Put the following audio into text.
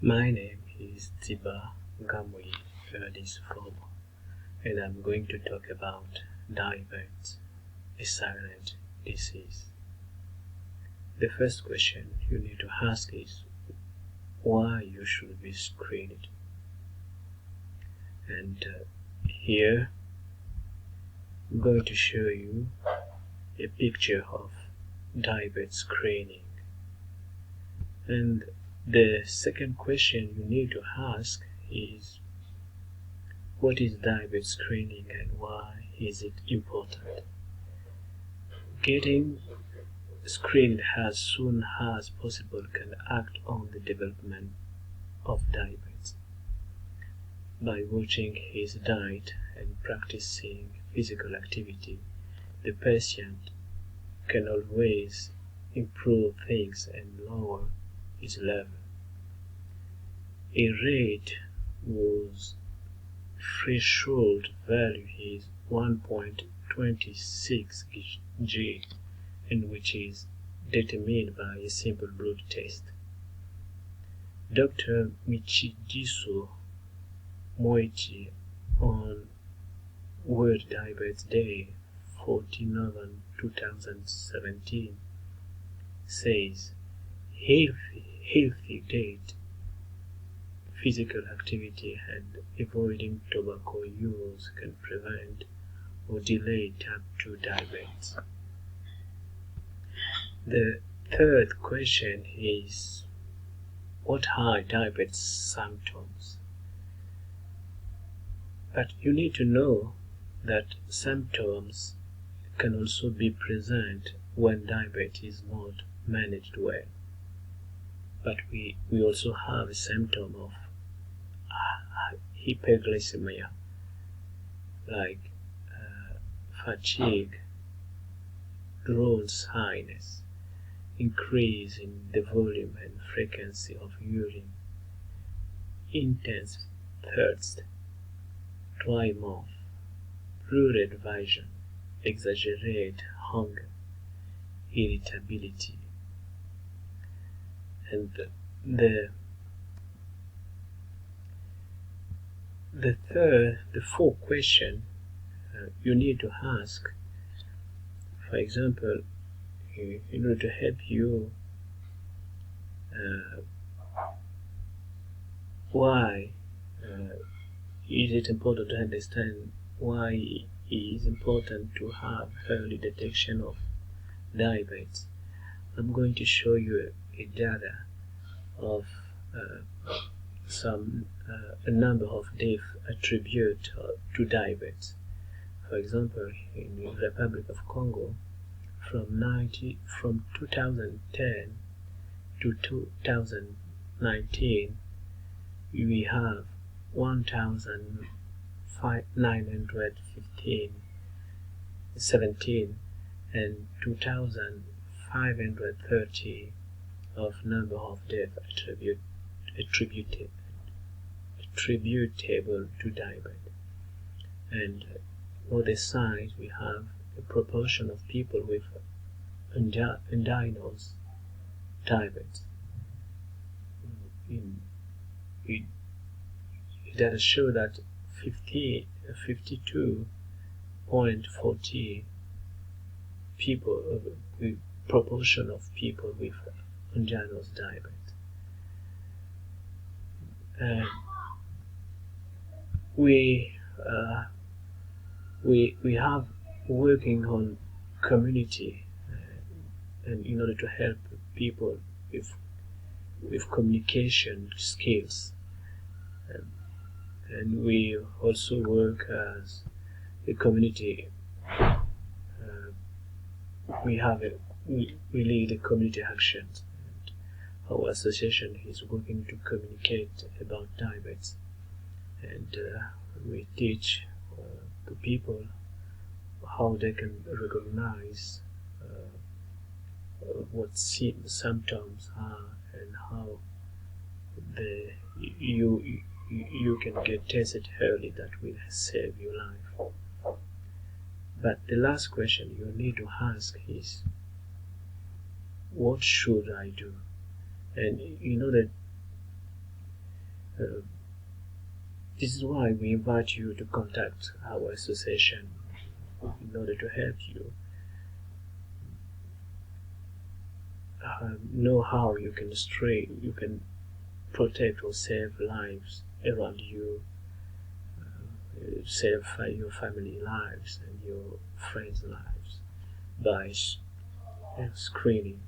My name is Tiba Gamui this form, and I'm going to talk about diabetes, a silent disease. The first question you need to ask is why you should be screened. And here I'm going to show you a picture of diabetes screening. And the second question you need to ask is what is diabetes screening and why is it important? Getting screened as soon as possible can act on the development of diabetes. By watching his diet and practicing physical activity, the patient can always improve things and lower its level. A rate whose threshold value is 1.26 g and which is determined by a simple blood test. Dr. Michijiso Moichi on World Diabetes Day 14 November 2017 says healthy diet, physical activity and avoiding tobacco use can prevent or delay type 2 diabetes. The third question is what are diabetes symptoms? But you need to know that symptoms can also be present when diabetes is not managed well. But we also have a symptom of hyperglycemia, like fatigue, drawn highness, increase in the volume and frequency of urine, intense thirst, dry mouth, blurred vision, exaggerated hunger, irritability. And the fourth question you need to ask, for example, in order to help you, why is it important to understand why it is important to have early detection of diabetes. I'm going to show you a data of a number of deaths attributed to diabetes. For example, in the Republic of Congo, from 2010 to 2019, we have 1,917 and 2,530 of number of deaths attributable to diabetes. And on the side we have a proportion of people with undiagnosed diabetes. Data show that 52.40 people, proportion of people with undiagnosed diabetes. We have working on community and in order to help people with communication skills, and we also work as a community. We lead a community actions. Our association is working to communicate about diabetes, and we teach the people how they can recognize what symptoms are and how you can get tested early. That will save your life. But the last question you need to ask is, what should I do? And you know that Uh, this is why we invite you to contact our association in order to help you know how you can protect or save lives around you, save your family lives and your friends' lives by screening.